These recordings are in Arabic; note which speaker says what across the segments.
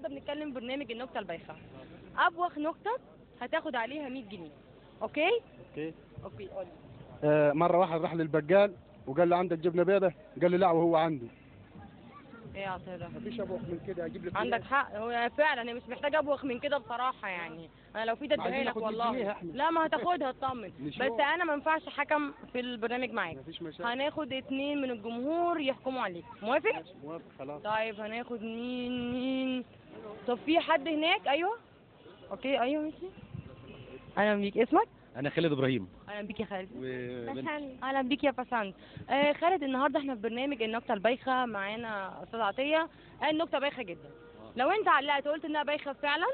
Speaker 1: النهارده بنتكلم برنامج النكته البايخه. ابوخ نكته هتاخد عليها 100 جنيه. اوكي؟ اوكي قول.
Speaker 2: مرة واحد راح للبقال وقال له عندك جبنة بيضة؟ قال له لا وهو عنده.
Speaker 1: ايه يا عطيه ده؟
Speaker 2: مفيش ابوخ من كده، اجيب لك
Speaker 1: عندك حق، هو فعلا هي مش محتاجه ابوخ من كده بصراحه يعني. انا لو في ده اديها لك والله. لا ما هتاخدها اطمن. بس انا ما ينفعش حكم في البرنامج معاك.
Speaker 2: مفيش مشاكل.
Speaker 1: هناخد 2 من الجمهور يحكموا عليك. موافق؟
Speaker 2: ماشي موافق خلاص.
Speaker 1: طيب هناخد مين؟ طب في حد هناك؟ ايوه. اوكي ايوه ماشي. اهلا بيك، اسمك؟
Speaker 3: انا خالد ابراهيم.
Speaker 1: اهلا بيك يا خالد.
Speaker 3: بسنت.
Speaker 1: اهلا بيك يا بسنت. خالد النهارده احنا في برنامج النكته البايخه، معانا استاذ عطيه. النكته بايخه جدا. لو انت علقت وقلت انها بايخه فعلا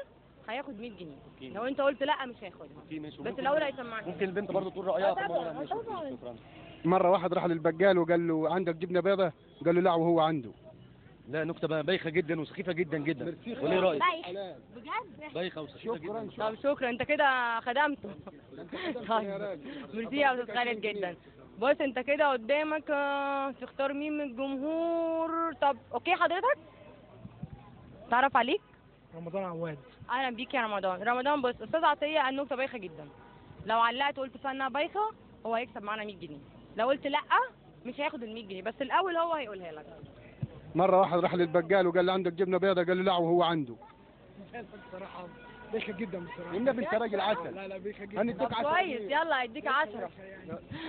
Speaker 1: هياخد 100 جنيه. لو انت قلت لا مش هياخدها. بس الاول هيسمعني.
Speaker 3: ممكن البنت برضه تقول رايها.
Speaker 1: طبعا.
Speaker 3: شكرا.
Speaker 2: مرة واحد راح للبقال وقال له عندك جبنة بيضة؟ قال له لا وهو عنده.
Speaker 3: لا نكته بقى بايخه جدا وسخيفه جدا جدا.
Speaker 2: ميرسي.
Speaker 3: وليه رايك؟
Speaker 1: بايخ بجد؟
Speaker 3: بايخه وسخيفه جدا.
Speaker 1: طب شكرا، انت كده خدمته. طيب ميرسي يا استاذ خالد جدا. بص انت كده قدامك تختار مين من الجمهور. طب اوكي حضرتك تعرف عليك؟
Speaker 4: رمضان عواد.
Speaker 1: اهلا بيك يا رمضان. بص استاذ عطيه النكته بايخه جدا. لو علقت وقلت فيها انها بايخه هو هيكسب معانا 100 جنيه. لو قلت لا مش هياخد ال 100 جنيه، بس الاول هو هيقولها لك.
Speaker 2: مرة واحد راح للبقال وقال له عندك جبنة بيضة؟ قال له لا وهو عنده.
Speaker 4: بصراحة بايخة جدا بصراحة.
Speaker 2: النبي انت راجل عسل.
Speaker 4: لا بايخة جدا.
Speaker 2: هنديك 10.
Speaker 1: كويس يلا هديك 10.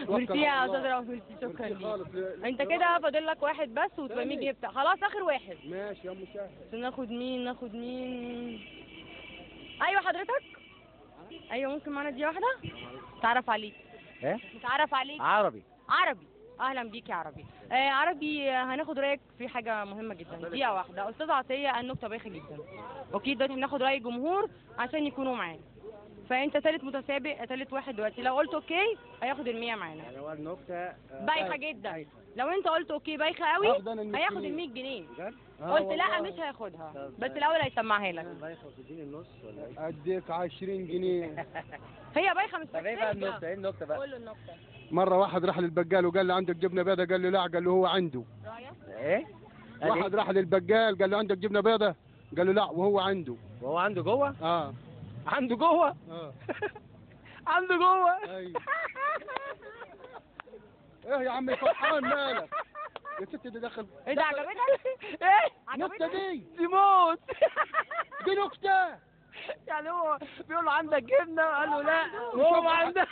Speaker 1: ميرسي يا استاذ رؤوف، ميرسي شكرا ليك. انت كده فاضل لك واحد بس وتبقى 100 جنيه بتاع. خلاص اخر واحد.
Speaker 2: ماشي يا مشاهد.
Speaker 1: ناخد مين؟ ايوه حضرتك. ايوه ممكن معانا دي واحده؟ تعرف عليك.
Speaker 3: ايه؟
Speaker 1: متعرف عليك.
Speaker 3: عربي.
Speaker 1: اهلا بيك يا عربي. عربي هناخد رايك في حاجه مهمه جدا. دقيقه واحده. استاذ عطيه النكته بايخه جدا. اوكي دلوقتي بناخد راي الجمهور عشان يكونوا معانا. فانت ثالث متسابق، ثالث واحد دلوقتي. لو قلت اوكي هياخد ال 100 معانا.
Speaker 3: هو النكته
Speaker 1: بايخه جدا. لو انت قلت اوكي بايخه قوي هياخد ال 100 جنيه. قلت لا مش هياخدها، بس الاول هيسمعها لك.
Speaker 3: بايخه وتديني النص ولا ايه؟
Speaker 2: اديك 20 جنيه.
Speaker 1: هي بايخه مش
Speaker 3: طب ايه بقى النكته؟ ايه النكته بقى؟
Speaker 1: قول له النكته.
Speaker 2: مرة واحد راح للبقال وقال له عندك جبنة بيضة؟ قال له لا. قال له هو عنده.
Speaker 1: رايك؟
Speaker 3: ايه؟
Speaker 2: واحد راح للبقال قال له عندك جبنة بيضة؟ قال له لا وهو عنده.
Speaker 3: وهو عنده جوه؟
Speaker 2: عنده جوه؟
Speaker 3: عنده جوه؟
Speaker 2: ايوه. ايه يا عم فرحان مالك؟ يا ست ده دخل.
Speaker 1: ايه ده عجبتك؟
Speaker 3: ايه؟
Speaker 2: النكتة
Speaker 3: دي موت.
Speaker 2: دي نكتة.
Speaker 3: يعني هو بيقول له عندك جبنه قال له لا وهو عنده.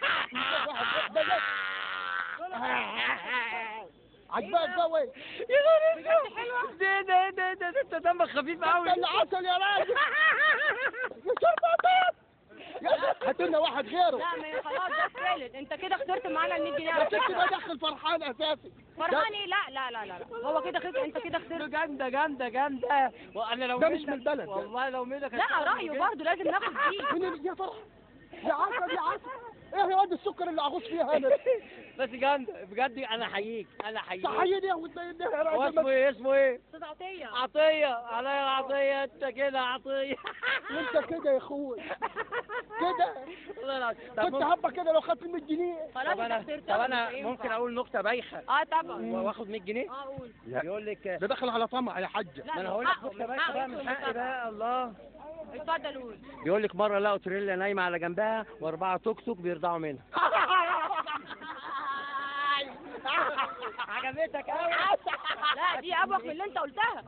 Speaker 2: عجبك قوي.
Speaker 3: يا غريب حلوه. ده انت دمك خفيف قوي.
Speaker 2: انت اللي عسل يا راجل. يا شربطات. هات لنا واحد غيره.
Speaker 1: لا ما خلاص ده الثالث. انت كده خسرت معانا ال 100 جنيه.
Speaker 2: يا ست ده دخل فرحان اساسي.
Speaker 1: فرحان ايه؟ لا هو كده خسر. انت كده خسرت.
Speaker 3: جامده. وانا لو
Speaker 2: ده مش من البلد.
Speaker 3: والله لو منك.
Speaker 1: لا رايه برضه لازم ناخد فيه.
Speaker 2: من يا فرح. يا عسل يا عسل. ايه يا واد السكر اللي اغوص فيها انا؟
Speaker 3: بس جامده بجد. انا احييك.
Speaker 2: صحيح يا ود
Speaker 3: هو اسمه ايه؟
Speaker 1: استاذ عطيه.
Speaker 3: عطيه. عليا عطيه. انت كده عطيه.
Speaker 2: انت كده يا اخوي. كده. كنت هبه كده لو خدت 100 جنيه.
Speaker 1: خلاص
Speaker 3: طب انا ممكن اقول نكته بايخه؟
Speaker 1: طبعا.
Speaker 3: واخد 100 جنيه؟
Speaker 1: قول.
Speaker 3: يقول لك
Speaker 2: ده دخل على طمع يا حاجه.
Speaker 1: لا
Speaker 3: انا هقول لك نكته بايخه بقى من حقي بقى. الله.
Speaker 1: اتفضل قول.
Speaker 3: بيقول لك مره لقوا تريلا نايمه على جنبها واربعه توك توك بيرضعوا منها.
Speaker 1: عجبتك قوي. لا دي ابوك من اللي انت قلتها.